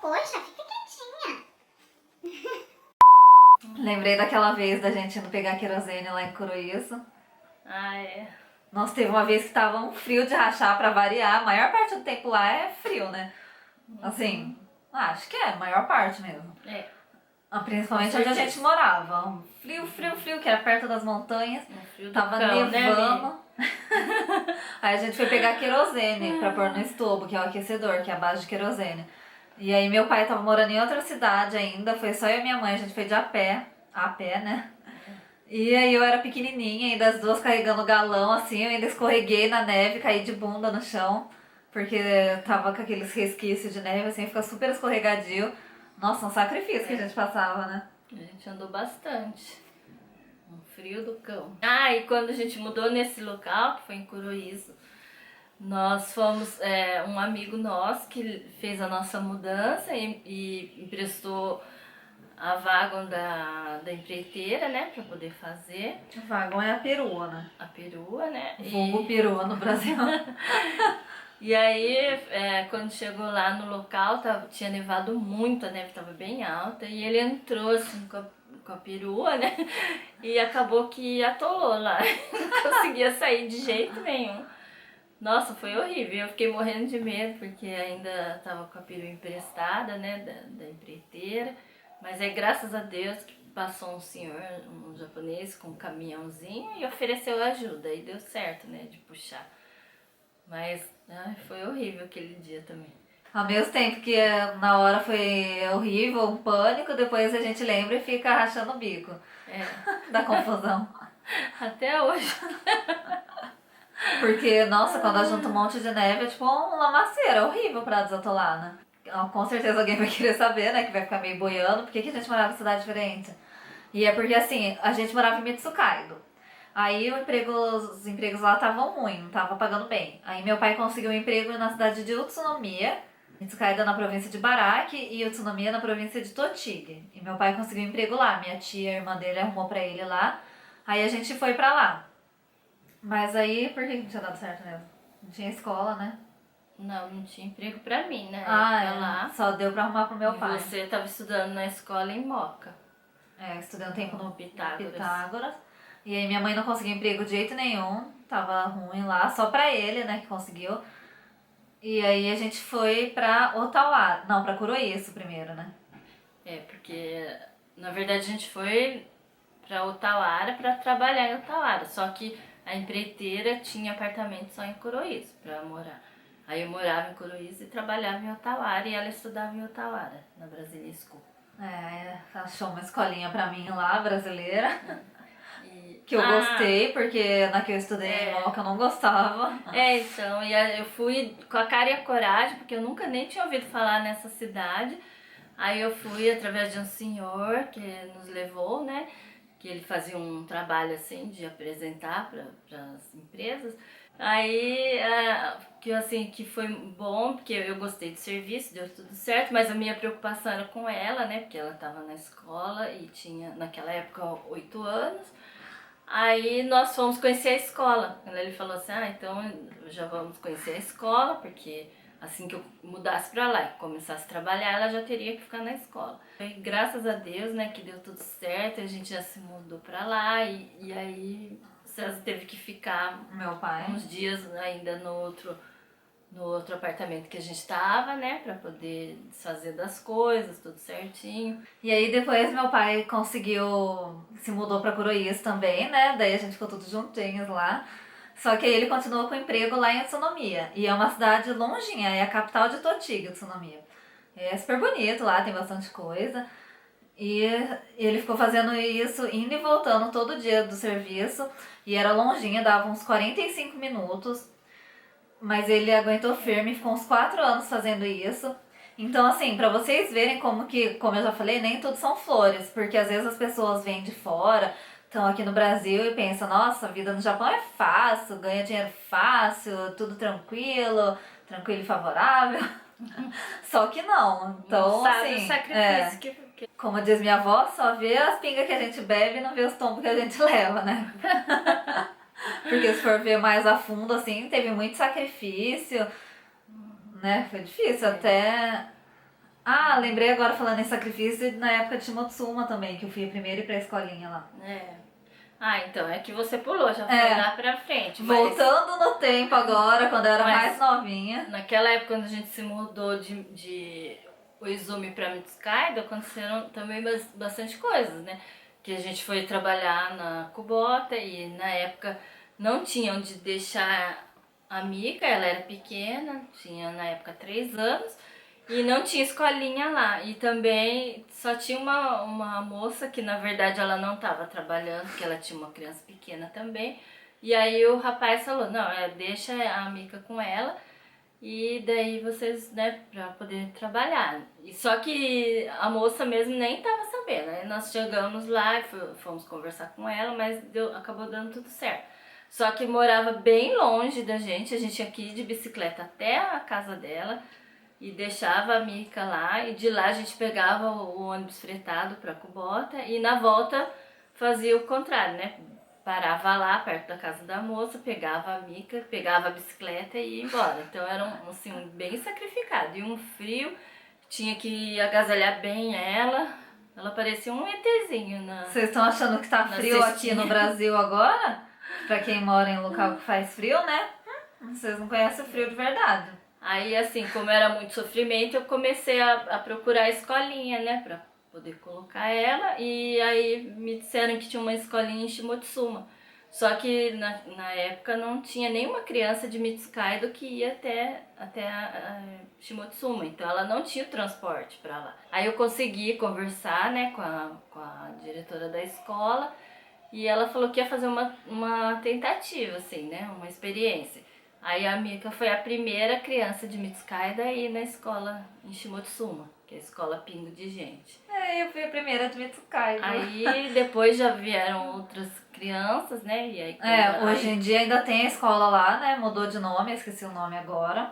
Poxa, fica quietinha. Lembrei daquela vez da gente indo pegar querosene lá em Coroíço. Ah, é. Nossa, teve uma vez que tava um frio de rachar pra variar. A maior parte do tempo lá é frio, né? Assim, acho que é, a maior parte mesmo. É. Principalmente Com onde a certeza. gente morava. Um frio, frio, frio, que era perto das montanhas. No frio do Tava cão, né, nevando. Aí a gente foi pegar querosene pra pôr no estobo, que é o aquecedor, que é a base de querosene. E aí meu pai tava morando em outra cidade ainda, foi só eu e minha mãe, a gente foi de a pé, né? E aí eu era pequenininha, ainda as duas carregando o galão, assim, eu ainda escorreguei na neve, caí de bunda no chão, porque tava com aqueles resquícios de neve, assim, fica super escorregadio. Nossa, um sacrifício que a gente passava, né? A gente andou bastante. Um frio do cão. Ah, e quando a gente mudou nesse local, que foi em Coroíço, nós fomos, um amigo nosso que fez a nossa mudança e emprestou a vaga da empreiteira, né, pra poder fazer O vagão é a perua, né? a perua, né? Vulgo perua no Brasil. E aí, quando chegou lá no local, tinha nevado muito, a neve estava bem alta, e ele entrou assim com a perua, né? E acabou que atolou lá, não conseguia sair de jeito nenhum. Nossa, foi horrível, eu fiquei morrendo de medo, porque ainda estava com a perua emprestada, né, da empreiteira. Mas aí, graças a Deus, que passou um senhor, um japonês, com um caminhãozinho e ofereceu ajuda, aí deu certo, né, de puxar. Mas foi horrível aquele dia também. Ao mesmo tempo que na hora foi horrível, um pânico, depois a gente lembra e fica rachando o bico da confusão. Até hoje. Porque, nossa, quando junta um monte de neve é tipo um lamaceiro, é horrível pra desatolar, né? Com certeza alguém vai querer saber, né? Que vai ficar meio boiando. Por que a gente morava em cidade diferente? E é porque, assim, a gente morava em Mitsukaido. Aí os empregos lá estavam ruins, não tava pagando bem. Aí meu pai conseguiu um emprego na cidade de Utsunomiya, Mitsukaido na província de Baraki e Utsunomiya na província de Tochigi. E meu pai conseguiu um emprego lá, minha tia, a irmã dele, arrumou pra ele lá. Aí a gente foi pra lá. Mas aí, por que não tinha dado certo mesmo? Não tinha escola, né? Não tinha emprego pra mim, né? Lá. Só deu pra arrumar pro meu E pai. você estava estudando na escola em Moca. Eu estudei um tempo no Pitágoras. Pitágoras. E aí minha mãe não conseguiu emprego de jeito nenhum. Tava ruim lá, só pra ele, né, que conseguiu. E aí a gente foi pra Otawara. Não, pra Kuroiço primeiro, né? Porque na verdade a gente foi pra Otawara pra trabalhar em Otawara. Só que a empreiteira tinha apartamento só em Coroíço pra morar. Aí eu morava em Coroíço e trabalhava em Otawara e ela estudava em Otawara, na Brasília School. Achou uma escolinha pra mim lá, brasileira. E- Que eu gostei, porque na que eu estudei em Moca eu não gostava. Então, eu fui com a cara e a coragem, porque eu nunca nem tinha ouvido falar nessa cidade. Aí eu fui através de um senhor que nos levou, né? Que ele fazia um trabalho assim de apresentar para as empresas. Aí, que foi bom, porque eu gostei do serviço, deu tudo certo, mas a minha preocupação era com ela, né? Porque ela estava na escola e tinha, naquela época, 8 anos. Aí nós fomos conhecer a escola. Ele falou assim, então já vamos conhecer a escola, porque assim que eu mudasse pra lá e começasse a trabalhar, ela já teria que ficar na escola. E graças a Deus, né, que deu tudo certo, a gente já se mudou pra lá e aí o César teve que ficar Meu pai. uns dias ainda no outro apartamento que a gente tava, né, pra poder desfazer das coisas, tudo certinho. E aí depois meu pai se mudou pra Kuroiço também, né? Daí a gente ficou tudo juntinhos lá. Só que aí ele continuou com emprego lá em Utsunomiya. E é uma cidade longinha, é a capital de Tochigi, Utsunomiya. É super bonito lá, tem bastante coisa. E ele ficou fazendo isso, indo e voltando todo dia do serviço. E era longinha, dava uns 45 minutos. Mas ele aguentou firme e ficou uns 4 anos fazendo isso. Então, assim, pra vocês verem como eu já falei, nem tudo são flores. Porque às vezes as pessoas vêm de fora, estão aqui no Brasil e pensam, nossa, a vida no Japão é fácil, ganha dinheiro fácil, tudo tranquilo e favorável. Só que não. Então, Não sabe assim, o sacrifício que... como diz minha avó, só vê as pingas que a gente bebe e não vê os tombos que a gente leva, né? Porque se for ver mais a fundo, assim, teve muito sacrifício, né? Foi difícil, Ah, lembrei agora falando em sacrifício na época de Shimotsuma também, que eu fui a primeira a ir pra escolinha lá. Ah, então é que você pulou, já foi É. lá pra frente. Mas Voltando no tempo agora, quando eu era Mas- mais novinha. naquela época, quando a gente se mudou de Oizumi pra Mitsukaida, aconteceram também bastante coisas, né? Que a gente foi trabalhar na Kubota e na época não tinha onde deixar a Mika, ela era pequena, tinha na época 3 anos. E não tinha escolinha lá. E também só tinha uma moça que na verdade ela não estava trabalhando, porque ela tinha uma criança pequena também. E aí o rapaz falou, não, deixa a Mica com ela e daí vocês, né, pra poder trabalhar. E só que a moça mesmo nem tava sabendo, né? Nós chegamos lá e fomos conversar com ela, mas acabou dando tudo certo. Só que morava bem longe da gente, a gente tinha que ir de bicicleta até a casa dela e deixava a Mica lá, e de lá a gente pegava o ônibus fretado para Kubota e na volta fazia o contrário, né? Parava lá perto da casa da moça, pegava a Mica, pegava a bicicleta e ia embora. Então era assim, bem sacrificado. E um frio, tinha que agasalhar bem ela. Ela parecia um ETzinho na. Vocês estão achando que tá Na frio aqui cestinha. no Brasil agora? Pra quem mora em local que faz frio, né? Vocês não conhecem o frio de verdade. Aí, assim, como era muito sofrimento, eu comecei a procurar escolinha, né, pra poder colocar ela. E aí me disseram que tinha uma escolinha em Shimotsuma. Só que na época não tinha nenhuma criança de Mitsukaido que ia até a Shimotsuma. Então ela não tinha o transporte pra lá. Aí eu consegui conversar, né, com a diretora da escola. E ela falou que ia fazer uma tentativa, assim, né, uma experiência. Aí a Mika foi a primeira criança de Mitsukaida a ir na escola em Shimotsuma, que é a escola Pingo de Gente. É, eu fui a primeira de Mitsukai. Aí depois já vieram outras crianças, né? E aí, Hoje em dia ainda tem a escola lá, né? Mudou de nome, esqueci o nome agora.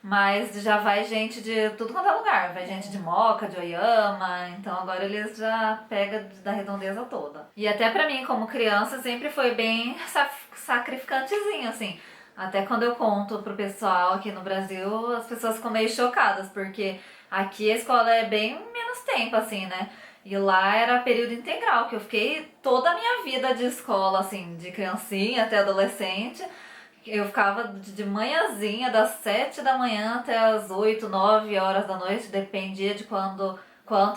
Mas já vai gente de tudo quanto é lugar. Vai gente de Moca, de Oyama. Então agora eles já pegam da redondeza toda. E até pra mim, como criança, sempre foi bem sacrificantezinho, assim. Até quando eu conto pro pessoal aqui no Brasil, as pessoas ficam meio chocadas, porque aqui a escola é bem menos tempo, assim, né? E lá era período integral, que eu fiquei toda a minha vida de escola, assim, de criancinha até adolescente. Eu ficava de manhãzinha, das 7 da manhã até as 8, 9 horas da noite, dependia de quanto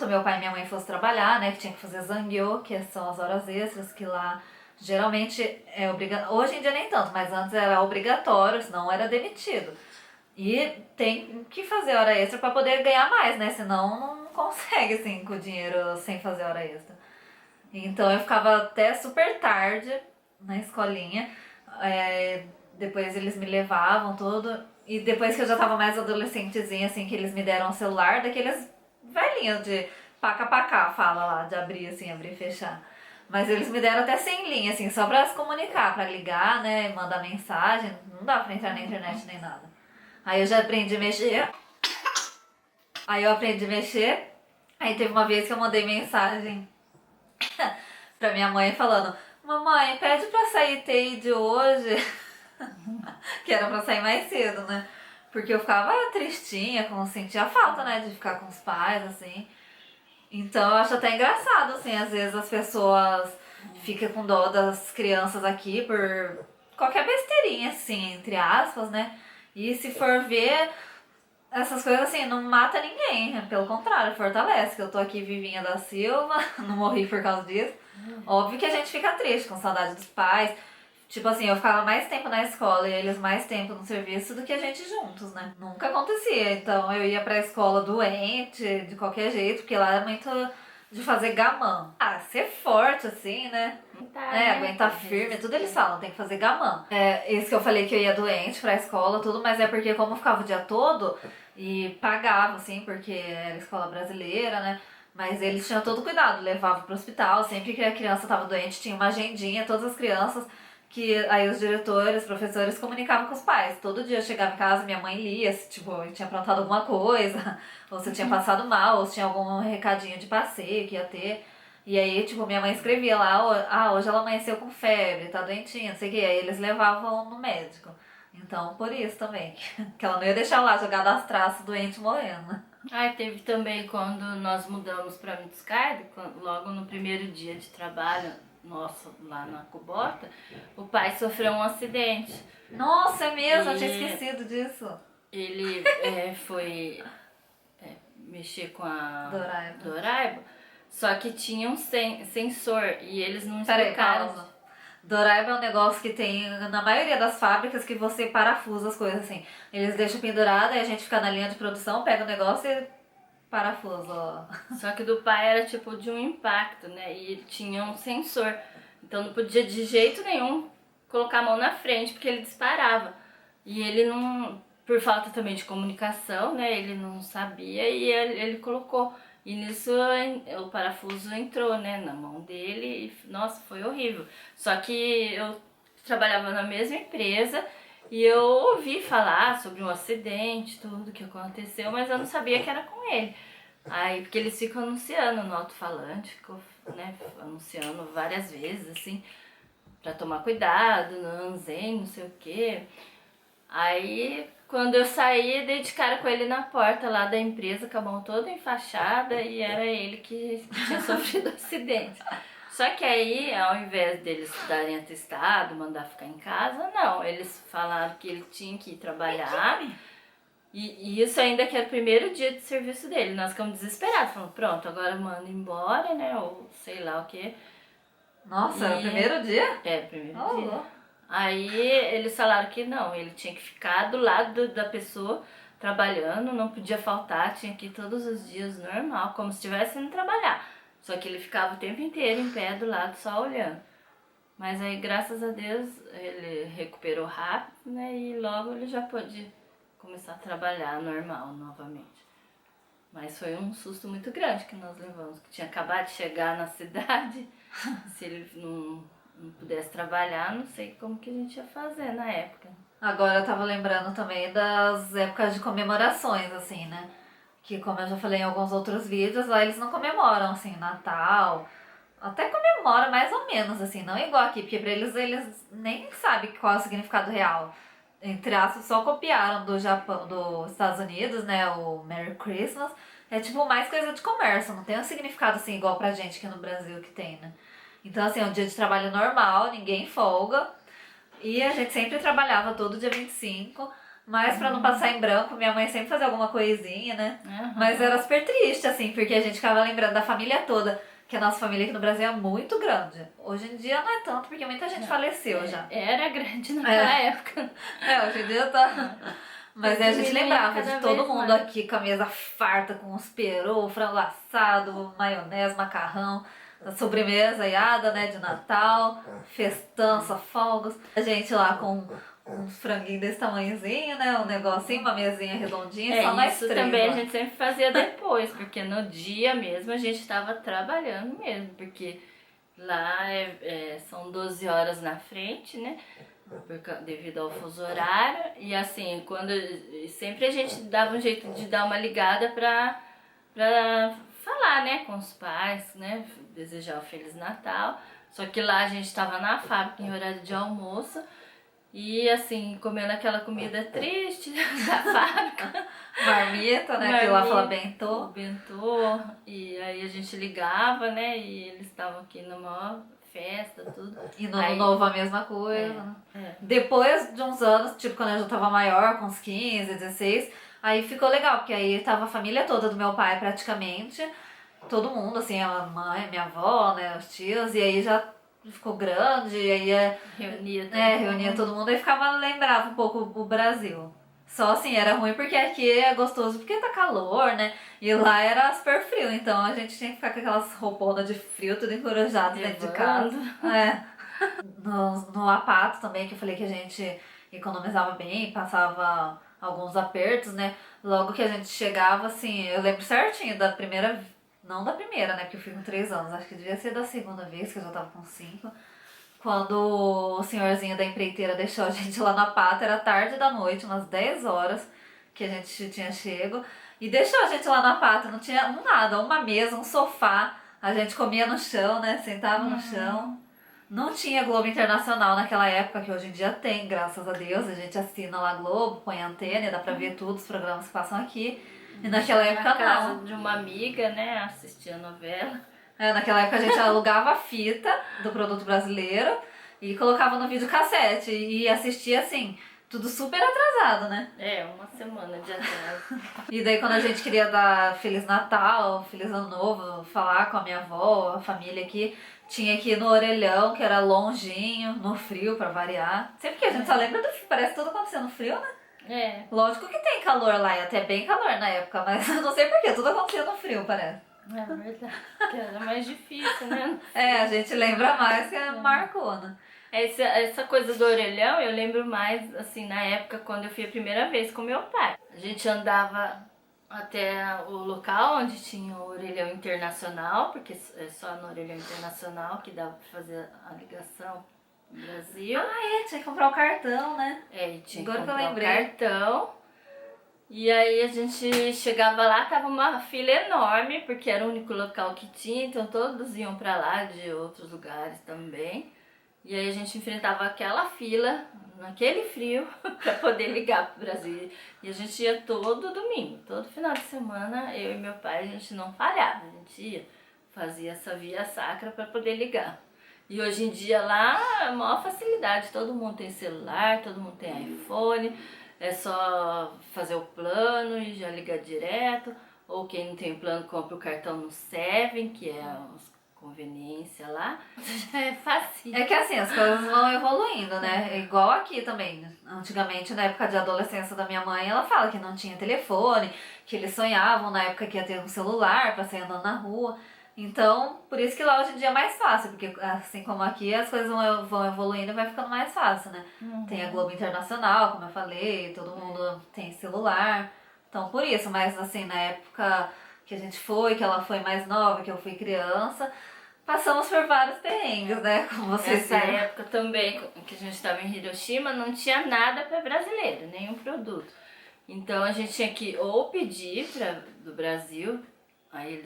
meu pai e minha mãe fossem trabalhar, né? Que tinha que fazer zangyo, que são as horas extras, que lá geralmente é obrigatório. Hoje em dia nem tanto, mas antes era obrigatório, senão era demitido. E tem que fazer hora extra para poder ganhar mais, né? Senão não consegue, assim, com o dinheiro sem fazer hora extra. Então eu ficava até super tarde na escolinha. Depois eles me levavam tudo. E depois que eu já tava mais adolescentezinha, assim, que eles me deram um celular, daqueles velhinhos de paca-paca, fala lá, de abrir assim, abrir e fechar. Mas eles me deram até sem linha, assim, só pra se comunicar, pra ligar, né, mandar mensagem. Não dá pra entrar na internet nem nada. Aí eu já aprendi a mexer. Aí teve uma vez que eu mandei mensagem pra minha mãe falando: mamãe, pede pra sair TI de hoje. Que era pra sair mais cedo, né? Porque eu ficava tristinha, sentia falta, né, de ficar com os pais, assim. Então eu acho até engraçado, assim, às vezes as pessoas ficam com dó das crianças aqui por qualquer besteirinha, assim, entre aspas, né? E se for ver, essas coisas assim, não mata ninguém, pelo contrário, fortalece, que eu tô aqui vivinha da Silva, não morri por causa disso. Óbvio que a gente fica triste, com saudade dos pais. Tipo assim, eu ficava mais tempo na escola e eles mais tempo no serviço do que a gente juntos, né? Nunca acontecia. Então eu ia pra escola doente, de qualquer jeito, porque lá é muito de fazer gamã. Ah, ser forte, assim, né? Aguentar firme, tudo eles falam, tem que fazer gamã. Isso que eu falei que eu ia doente pra escola, tudo, mas é porque como eu ficava o dia todo e pagava, assim, porque era escola brasileira, né? Mas eles tinham todo cuidado, levavam pro hospital, sempre que a criança tava doente tinha uma agendinha, todas as crianças, que aí os diretores, os professores comunicavam com os pais. Todo dia eu chegava em casa, minha mãe lia se tipo, eu tinha aprontado alguma coisa, ou se eu tinha passado mal, ou se tinha algum recadinho de passeio que ia ter. E aí, tipo, minha mãe escrevia lá, hoje ela amanheceu com febre, tá doentinha, não sei o que. Aí eles levavam no médico. Então, por isso também, que ela não ia deixar lá jogada as traças doente morrendo. Ai, teve também quando nós mudamos para Mitscardi, logo no primeiro dia de trabalho nosso lá na Kubota, o pai sofreu um acidente. Nossa, é mesmo, eu tinha E- esquecido disso. Ele foi mexer com a Doraiba. Doraiba, só que tinha um sensor e eles não Peraí, explicaram. pausa. Doraiba é um negócio que tem na maioria das fábricas que você parafusa as coisas assim. Eles deixam pendurado e a gente fica na linha de produção, pega o negócio e parafusa. Ó. Só que do pai era tipo de um impacto, né? E tinha um sensor. Então não podia de jeito nenhum colocar a mão na frente porque ele disparava. E ele não, por falta também de comunicação, né? Ele não sabia e ele colocou. E nisso o parafuso entrou, né, na mão dele e, nossa, foi horrível. Só que eu trabalhava na mesma empresa e eu ouvi falar sobre um acidente, tudo que aconteceu, mas eu não sabia que era com ele. Aí, porque eles ficam anunciando no alto-falante, ficou, né, anunciando várias vezes, assim, pra tomar cuidado, não Anzen, não sei o quê. Aí, quando eu saí, dei de cara com ele na porta lá da empresa, com a mão toda enfaixada, e era ele que tinha sofrido acidente. Só que aí, ao invés deles darem atestado, mandar ficar em casa, não. Eles falaram que ele tinha que ir trabalhar. E isso ainda que era o primeiro dia de serviço dele. Nós ficamos desesperados, falando, pronto, agora manda embora, né? Ou sei lá o quê. Nossa, era o E- primeiro dia? É, primeiro Oh, dia. Aí eles falaram que não, ele tinha que ficar do lado da pessoa trabalhando, não podia faltar, tinha que ir todos os dias normal, como se estivesse indo trabalhar. Só que ele ficava o tempo inteiro em pé do lado, só olhando. Mas aí, graças a Deus, ele recuperou rápido, né? E logo ele já pôde começar a trabalhar normal novamente. Mas foi um susto muito grande que nós levamos, que tinha acabado de chegar na cidade. Se ele não pudesse trabalhar, não sei como que a gente ia fazer na época. agora eu tava lembrando também das épocas de comemorações, assim, né? Que como eu já falei em alguns outros vídeos, lá eles não comemoram, assim, Natal. Até comemora mais ou menos, assim, não igual aqui, porque pra eles nem sabem qual é o significado real. Entre aspas, só copiaram do Japão, dos Estados Unidos, né, o Merry Christmas. É tipo mais coisa de comércio, não tem um significado assim igual pra gente aqui no Brasil que tem, né? Então, assim, é um dia de trabalho normal, ninguém folga. E a gente sempre trabalhava todo dia 25, mas pra não passar em branco, minha mãe sempre fazia alguma coisinha, né? Uhum. Mas era super triste, assim, porque a gente ficava lembrando da família toda, que a nossa família aqui no Brasil é muito grande. Hoje em dia não é tanto, porque muita gente faleceu já. Era grande naquela época. É, hoje em dia tá. Mas aí a gente Diminuindo lembrava de cada todo vez mundo mais. aqui com a mesa farta, com os peru, frango assado, maionese, macarrão, a sobremesa aiada, né, de Natal, festança, fogos. A gente lá com um franguinho desse tamanhozinho, né, um negocinho, uma mesinha redondinha, só nós Isso três também lá. a gente sempre fazia depois, porque no dia mesmo a gente estava trabalhando mesmo, porque lá são 12 horas na frente, né? Devido ao fuso horário. E assim, sempre a gente dava um jeito de dar uma ligada pra falar, né, com os pais, né? Desejar o Feliz Natal. Só que lá a gente tava na fábrica em horário de almoço. E assim, comendo aquela comida triste da fábrica. Marmita, né, que lá fala O bentô. bentô. E aí a gente ligava, né? E eles estavam aqui numa festa, tudo. E no Ano Aí- Novo a mesma coisa, né? É. Depois de uns anos, tipo, quando eu já tava maior, com uns 15, 16, aí ficou legal, porque aí tava a família toda do meu pai praticamente, todo mundo, assim, a mãe, minha avó, né, os tios, e aí já ficou grande, e aí reunia todo mundo, aí lembrava um pouco o Brasil. Só assim, era ruim porque aqui é gostoso porque tá calor, né? E lá era super frio, então a gente tinha que ficar com aquelas rouponas de frio, tudo encorajado dentro de casa. É. No Apato também, que eu falei que a gente economizava bem, passava alguns apertos, né? Logo que a gente chegava, assim, eu lembro certinho da primeira, não da primeira, né? Porque eu fui com 3 anos, acho que devia ser da segunda vez, que eu já tava com 5. Quando o senhorzinho da empreiteira deixou a gente lá na pata, era tarde da noite, umas 10 horas que a gente tinha chego. E deixou a gente lá na pata, não tinha nada, uma mesa, um sofá. A gente comia no chão, né? Sentava no chão. Não tinha Globo Internacional naquela época, que hoje em dia tem, graças a Deus. A gente assina lá Globo, põe a antena e dá pra ver todos os programas que passam aqui. E naquela Na época casa não. de uma amiga, né? Assistia a novela. Naquela época a gente alugava a fita do produto brasileiro e colocava no videocassete e assistia assim, tudo super atrasado, né? Uma semana de atraso. E daí quando a gente queria dar Feliz Natal, Feliz Ano Novo, falar com a minha avó, a família aqui, tinha que ir no orelhão, que era longinho, no frio pra variar. Sempre que a gente só lembra do frio, parece tudo acontecendo no frio, né? Lógico que tem calor lá, e até bem calor na época, mas eu não sei porquê, tudo acontecia no frio, parece. É verdade. Que era mais difícil, né? A gente lembra mais que marcou, né? Essa coisa do orelhão, eu lembro mais, assim, na época quando eu fui a primeira vez com meu pai. A gente andava até o local onde tinha o orelhão internacional, porque é só no orelhão internacional que dá pra fazer a ligação no Brasil. Tinha que comprar o cartão, né? E tinha que Agora que eu comprar o lembrei. cartão. E aí a gente chegava lá, tava uma fila enorme, porque era o único local que tinha, então todos iam pra lá de outros lugares também. E aí a gente enfrentava aquela fila, naquele frio, pra poder ligar pro Brasil. E a gente ia todo domingo, todo final de semana, eu e meu pai, a gente não falhava, a gente ia, fazia essa via sacra pra poder ligar. E hoje em dia lá é a maior facilidade, todo mundo tem celular, todo mundo tem iPhone, é só fazer o plano e já ligar direto. Ou quem não tem plano compra o cartão no Seven, que é a conveniência lá. Já é fácil. É que assim, as coisas vão evoluindo, né? É igual aqui também. Antigamente, na época de adolescência da minha mãe, ela fala que não tinha telefone, que eles sonhavam na época que ia ter um celular pra sair andando na rua. Então, por isso que lá hoje em dia é mais fácil, porque assim como aqui, as coisas vão evoluindo e vai ficando mais fácil, né? Tem a Globo Internacional, como eu falei, todo mundo tem celular. Então, por isso, mas assim, na época que a gente foi, que ela foi mais nova, que eu fui criança, passamos por vários perrengues, né? Como vocês Nessa viram. época também, que a gente estava em Hiroshima, não tinha nada para brasileiro, nenhum produto. Então a gente tinha que ou pedir do Brasil, aí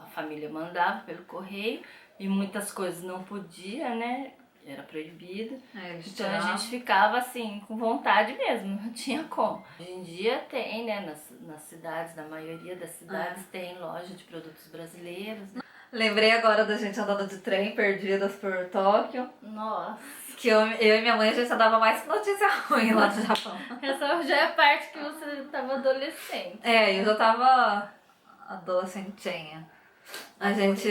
a família mandava pelo correio, e muitas coisas não podia, né? Era proibido. Então a gente ficava assim, com vontade mesmo, não tinha como. Hoje em dia tem, né? Nas cidades, na maioria das cidades, tem loja de produtos brasileiros. Né? Lembrei agora da gente andando de trem, perdidas por Tóquio. Nossa! Que eu e minha mãe, a gente andava mais com notícia ruim lá do Japão. Essa já é a parte que você estava adolescente. Eu já tava adolescentinha. A gente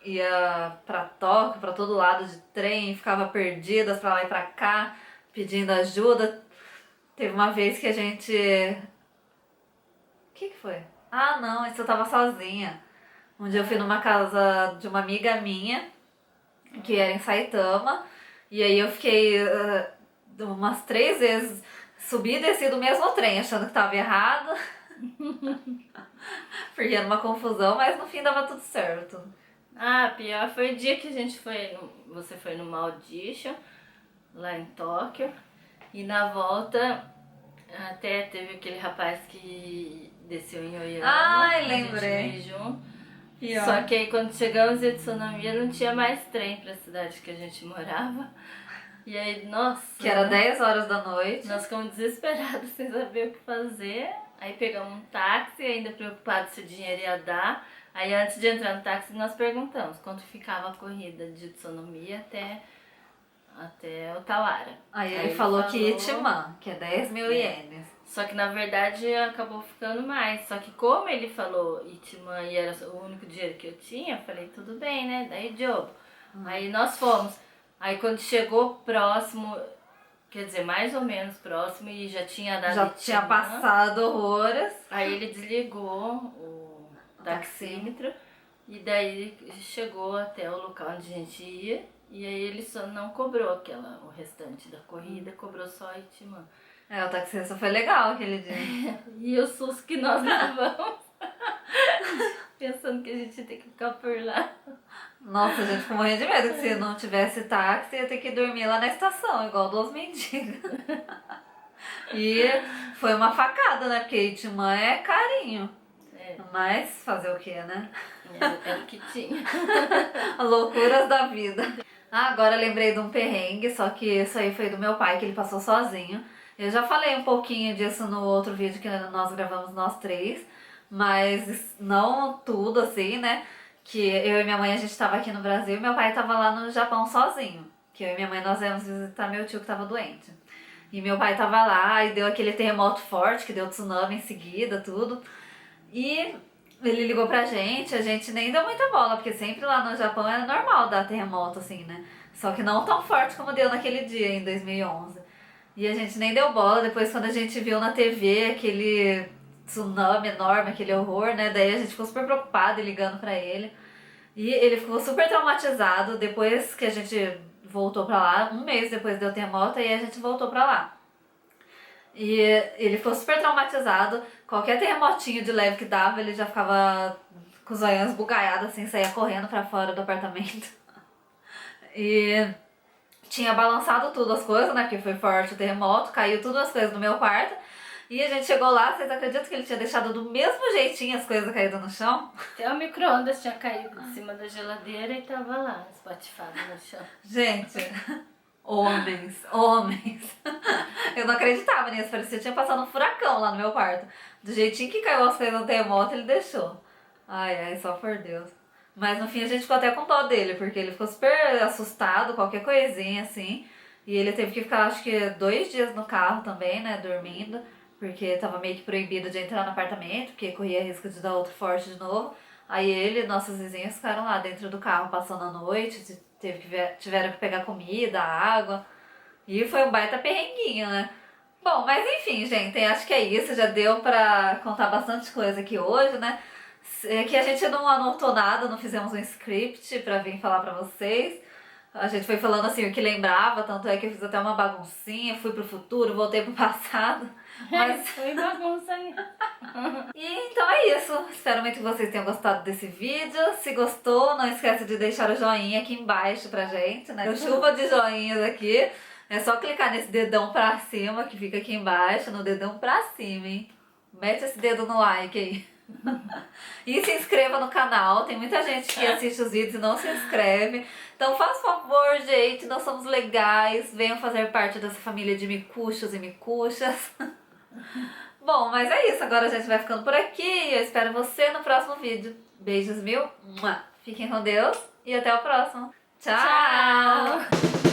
ia pra Tóquio, pra todo lado de trem, ficava perdidas pra lá e pra cá, pedindo ajuda. Teve uma vez que a gente... O que foi? Ah, não, isso eu tava sozinha. Um dia eu fui numa casa de uma amiga minha, que era em Saitama, e aí eu fiquei umas 3 vezes, subi e desci do mesmo trem, achando que tava errado. Porque era uma confusão, mas no fim dava tudo certo. Pior foi o dia que a gente foi, você foi no Audition, lá em Tóquio, e na volta até teve aquele rapaz que desceu em Oyama. Lembrei. A gente veio junto. Só que aí quando chegamos em Utsunomiya não tinha mais trem pra cidade que a gente morava. E aí, nossa... Que era 10 horas da noite. Nós ficamos desesperados sem saber o que fazer. Aí pegamos um táxi, ainda preocupados se o dinheiro ia dar. Aí antes de entrar no táxi nós perguntamos quanto ficava a corrida de Utsunomiya até Otawara. Aí ele falou que Itiman, que é 10 mil ienes. Só que na verdade acabou ficando mais. Só que como ele falou Itiman e era o único dinheiro que eu tinha, eu falei, tudo bem, né? Daí Diogo. Aí nós fomos. Aí quando chegou próximo, quer dizer, mais ou menos próximo, e já tinha dado Já tinha passado horrores. Aí ele desligou o taxímetro e daí chegou até o local onde a gente ia. E aí ele só não cobrou o restante da corrida, cobrou só Itiman. O taxista foi legal aquele dia. E o susto que nós levamos, pensando que a gente ia ter que ficar por lá. Nossa, a gente ficou morrendo de medo que se não tivesse táxi, ia ter que dormir lá na estação, igual duas mendigas. E foi uma facada, né? Porque Itiman é carinho. Mas fazer o que, né? É o que tinha. Loucuras da vida. Agora lembrei de um perrengue, só que isso aí foi do meu pai, que ele passou sozinho. Eu já falei um pouquinho disso no outro vídeo que nós gravamos nós três, mas não tudo assim, né? Que eu e minha mãe, a gente tava aqui no Brasil e meu pai tava lá no Japão sozinho. Que eu e minha mãe, nós viemos visitar meu tio que tava doente. E meu pai tava lá e deu aquele terremoto forte, que deu tsunami em seguida, tudo. E ele ligou pra gente, a gente nem deu muita bola, porque sempre lá no Japão era normal dar terremoto, assim, né? Só que não tão forte como deu naquele dia, em 2011. E a gente nem deu bola, depois quando a gente viu na TV aquele tsunami enorme, aquele horror, né? Daí a gente ficou super preocupado e ligando pra ele. E ele ficou super traumatizado depois que a gente voltou pra lá, um mês depois deu terremoto, e a gente voltou pra lá. E ele ficou super traumatizado, qualquer terremotinho de leve que dava, ele já ficava com os olhos esbugalhados, assim, saía correndo pra fora do apartamento. E tinha balançado tudo as coisas, né, porque foi forte o terremoto, caiu tudo as coisas no meu quarto. E a gente chegou lá, vocês acreditam que ele tinha deixado do mesmo jeitinho as coisas caídas no chão? Até o micro-ondas tinha caído de cima da geladeira e tava lá, espatifado no chão. Gente, homens, homens. Eu não acreditava nisso, parecia que tinha passado um furacão lá no meu quarto. Do jeitinho que caiu as coisas no terremoto, ele deixou. Ai, ai, só por Deus. Mas no fim a gente ficou até com dó dele, porque ele ficou super assustado, qualquer coisinha assim. E ele teve que ficar, acho que 2 dias no carro também, né, dormindo. Porque tava meio que proibido de entrar no apartamento, porque corria risco de dar outro forte de novo. Aí ele e nossos vizinhos ficaram lá dentro do carro passando a noite, tiveram que pegar comida, água. E foi um baita perrenguinho, né? Bom, mas enfim, gente, acho que é isso. Já deu pra contar bastante coisa aqui hoje, né? É que a gente não anotou nada, não fizemos um script pra vir falar pra vocês. A gente foi falando assim o que lembrava, tanto é que eu fiz até uma baguncinha, fui pro futuro, voltei pro passado. Mas Foi bagunça aí. E então é isso. Espero muito que vocês tenham gostado desse vídeo. Se gostou, não esquece de deixar o joinha aqui embaixo pra gente, né? Chuva de joinhas aqui. É só clicar nesse dedão pra cima que fica aqui embaixo, no dedão pra cima, hein? Mete esse dedo no like aí. E se inscreva no canal. Tem muita gente que assiste os vídeos e não se inscreve. Então faz favor, gente. Nós somos legais. Venham fazer parte dessa família de micuxos e micuxas. Bom, mas é isso. Agora a gente vai ficando por aqui. E eu espero você no próximo vídeo. Beijos mil. Fiquem com Deus. E até o próximo. Tchau. Tchau.